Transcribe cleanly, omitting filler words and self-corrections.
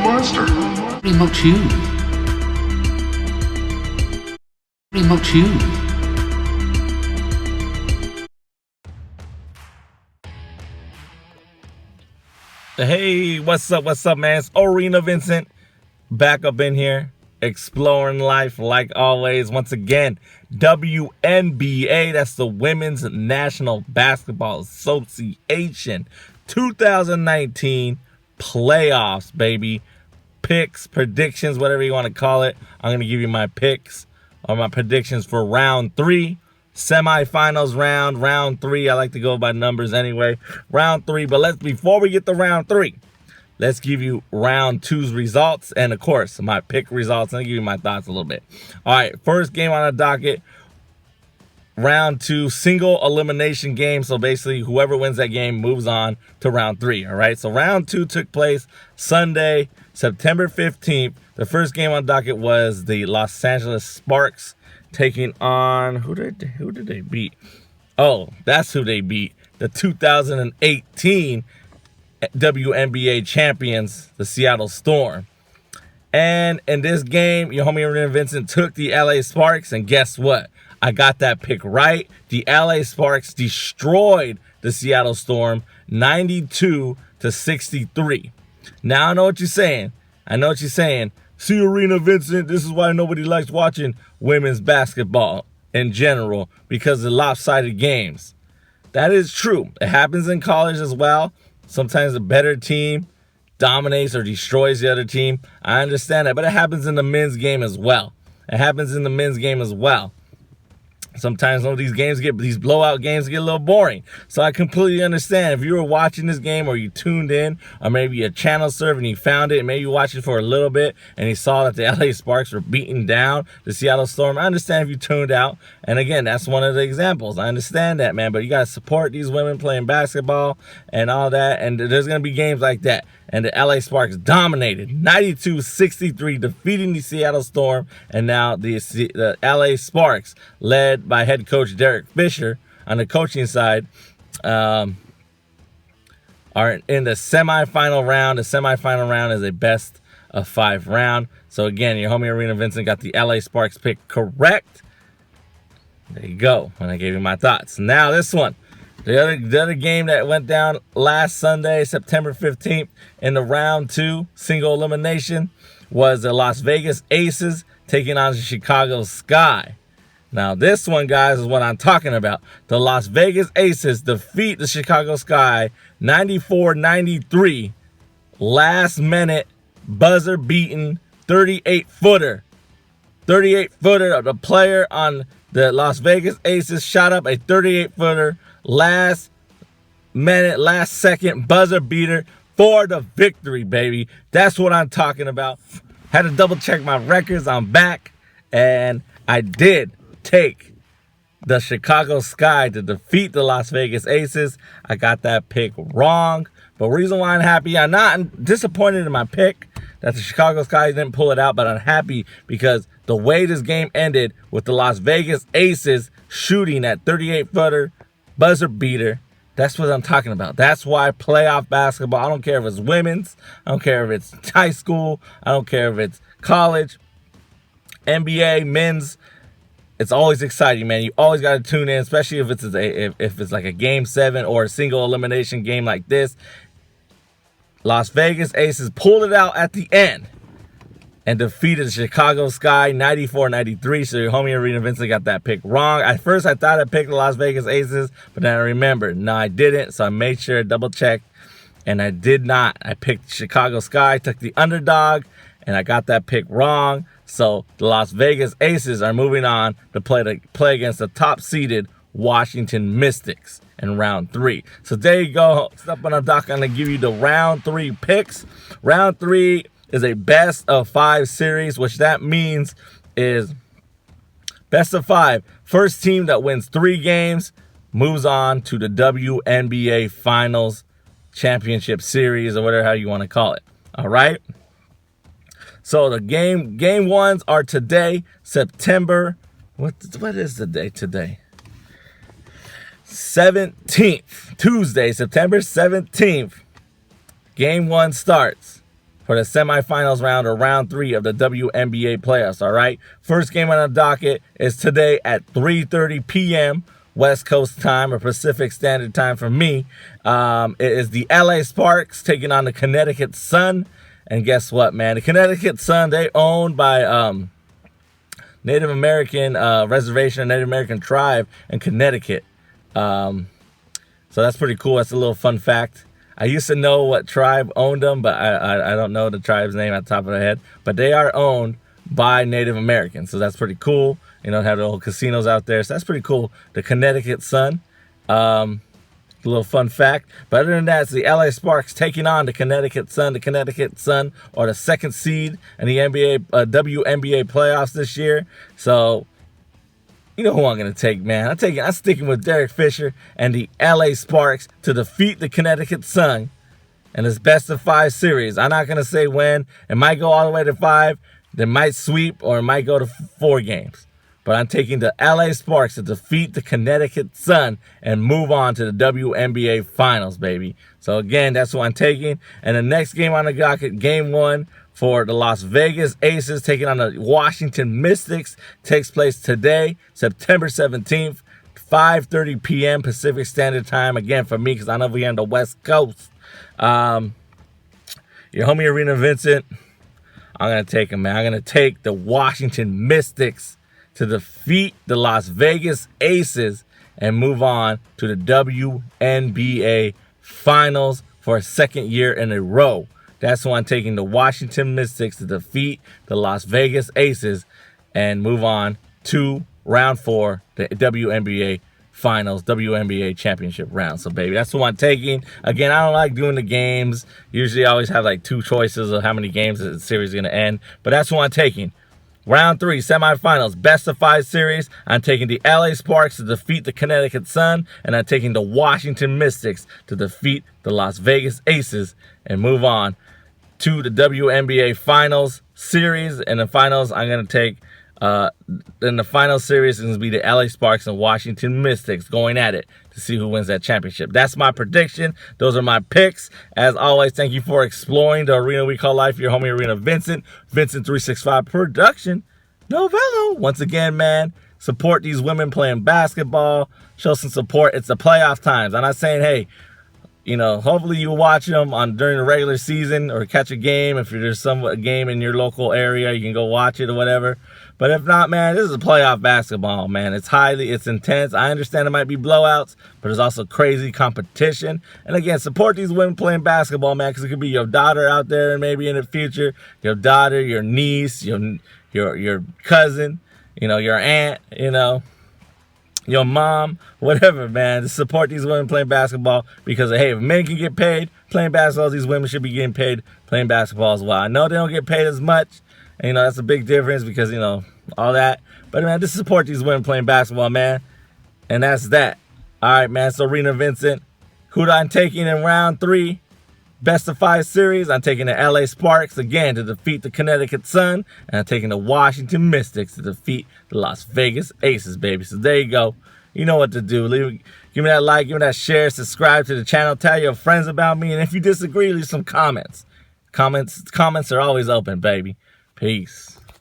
monster. Pretty much you. Pretty much you. Hey, what's up, man? It's ARENAVINCENT back up in here, exploring life like always. Once again, WNBA, that's the Women's National Basketball Association 2019 playoffs, baby. Picks, predictions, whatever you want to call it. I'm going to give you my picks or my predictions for round 3. Semifinals round 3. I like to go by numbers anyway. Round 3, but before we get to round 3, let's give you round 2's results and of course my pick results, and I'll give you my thoughts a little bit. All right, first game on the docket, round 2, single elimination game. So basically whoever wins that game moves on to round 3. All right, so round 2 took place Sunday, September 15th. The first game on the docket was the Los Angeles Sparks taking on, who did they beat? Oh, that's who they beat. The 2018 WNBA champions, the Seattle Storm. And in this game, your homie ARENAVINCENT took the LA Sparks, and guess what? I got that pick right. The LA Sparks destroyed the Seattle Storm 92-63. Now I know what you're saying. See, ARENAVINCENT, this is why nobody likes watching women's basketball in general, because of lopsided games. That is true. It happens in college as well. Sometimes a better team dominates or destroys the other team. I understand that, but it happens in the men's game as well. Sometimes some of these blowout games get a little boring. So I completely understand. If you were watching this game or you tuned in, or maybe a channel server and you found it and maybe you watched it for a little bit and you saw that the LA Sparks were beating down the Seattle Storm, I understand if you tuned out. And again, that's one of the examples. I understand that, man. But you got to support these women playing basketball and all that. And there's going to be games like that. And the LA Sparks dominated 92-63, defeating the Seattle Storm. And now the LA Sparks, led by head coach Derek Fisher on the coaching side, are in the semifinal round. The semifinal round is a best of 5 round. So again, your homie ARENAVINCENT got the LA Sparks pick correct. There you go. And I gave you my thoughts. Now this one. The other game that went down last Sunday, September 15th, in the round 2 single elimination was the Las Vegas Aces taking on the Chicago Sky. Now this one, guys, is what I'm talking about. The Las Vegas Aces defeat the Chicago Sky 94-93. Last minute buzzer beaten 38-footer. 38-footer of the player on the Las Vegas Aces shot up a 38-footer. Last second buzzer beater for the victory, baby. That's what I'm talking about. Had to double check my records. I'm back, and I did take the Chicago Sky to defeat the Las Vegas Aces. I got that pick wrong, but reason why I'm happy, I'm not disappointed in my pick that the Chicago Sky didn't pull it out, but I'm happy because the way this game ended with the Las Vegas Aces shooting that 38-footer buzzer beater, that's what I'm talking about. That's why playoff basketball, I don't care if it's women's, I don't care if it's high school, I don't care if it's college, NBA, men's, it's always exciting, man. You always got to tune in, especially if it's like a game 7 or a single elimination game like this. Las Vegas Aces pulled it out at the end and defeated the Chicago Sky 94-93. So your homie ARENAVINCENT got that pick wrong. At first, I thought I picked the Las Vegas Aces, but then I remembered, no, I didn't. So I made sure to double check, and I did not. I picked Chicago Sky, took the underdog, and I got that pick wrong. So the Las Vegas Aces are moving on to play against the top-seeded Washington Mystics in round 3. So there you go. Up on the dock, I'm going to give you the round 3 picks. Round 3 is a best of 5 series, which that means is best of 5. First team that wins 3 games moves on to the WNBA Finals Championship Series, or whatever how you want to call it. All right. So the game ones are today, September. What is the day today? 17th, Tuesday, September 17th. Game 1 starts. for the semifinals round or round 3 of the WNBA playoffs, all right? First game on the docket is today at 3:30 p.m. West Coast time or Pacific Standard Time for me. It is the LA Sparks taking on the Connecticut Sun. And guess what, man? The Connecticut Sun, they owned by Native American reservation, Native American tribe in Connecticut. So that's pretty cool. That's a little fun fact. I used to know what tribe owned them, but I don't know the tribe's name at the top of the head. But they are owned by Native Americans, so that's pretty cool. You know, have the old casinos out there, so that's pretty cool. The Connecticut Sun, a little fun fact. But other than that, it's the LA Sparks taking on the Connecticut Sun. The Connecticut Sun are the second seed in the WNBA playoffs this year. So, you know who I'm gonna take, man. I'm sticking with Derek Fisher and the LA Sparks to defeat the Connecticut Sun in this best of 5 series. I'm not gonna say when. It might go all the way to 5. They might sweep, or it might go to 4 games. But I'm taking the LA Sparks to defeat the Connecticut Sun and move on to the WNBA Finals, baby. So again, that's what I'm taking. And the next game on the docket, game 1 for the Las Vegas Aces taking on the Washington Mystics, takes place today, September 17th, 5:30 p.m. Pacific Standard Time. Again, for me, because I know we're on the West Coast. Your homie Arena Vincent, I'm going to take him, man. I'm going to take the Washington Mystics to defeat the Las Vegas Aces and move on to the WNBA Finals for a second year in a row. That's why I'm taking the Washington Mystics to defeat the Las Vegas Aces and move on to round 4, the WNBA Finals, WNBA Championship round. So, baby, that's what I'm taking. Again, I don't like doing the games. Usually I always have like 2 choices of how many games the series is going to end. But that's what I'm taking. Round 3, semifinals, best of 5 series. I'm taking the LA Sparks to defeat the Connecticut Sun, and I'm taking the Washington Mystics to defeat the Las Vegas Aces and move on to the WNBA Finals series. In the finals, I'm going to take, in the final series, it's going to be the LA Sparks and Washington Mystics going at it to see who wins that championship. That's my prediction. Those are my picks. As always, thank you for exploring the arena we call life. Your homie Arena Vincent, Vincent365 production, Novello. Once again, man, support these women playing basketball. Show some support. It's the playoff times. I'm not saying, hey, you know, hopefully you watch them during the regular season or catch a game. If there's a game in your local area, you can go watch it or whatever. But if not, man, this is playoff basketball, man. It's intense. I understand it might be blowouts, but there's also crazy competition. And again, support these women playing basketball, man, because it could be your daughter out there and maybe in the future, your daughter, your niece, your cousin, you know, your aunt, you know, your mom, whatever, man. To support these women playing basketball because, hey, if men can get paid playing basketball, these women should be getting paid playing basketball as well. I know they don't get paid as much, and, you know, that's a big difference because, you know, all that. But, man, just support these women playing basketball, man. And that's that. All right, man. So, Arena Vincent, who I'm taking in round 3, best of 5 series. I'm taking the LA Sparks, again, to defeat the Connecticut Sun. And I'm taking the Washington Mystics to defeat the Las Vegas Aces, baby. So, there you go. You know what to do. Give me that like, give me that share, subscribe to the channel, tell your friends about me. And if you disagree, leave some comments. Comments are always open, baby. Peace.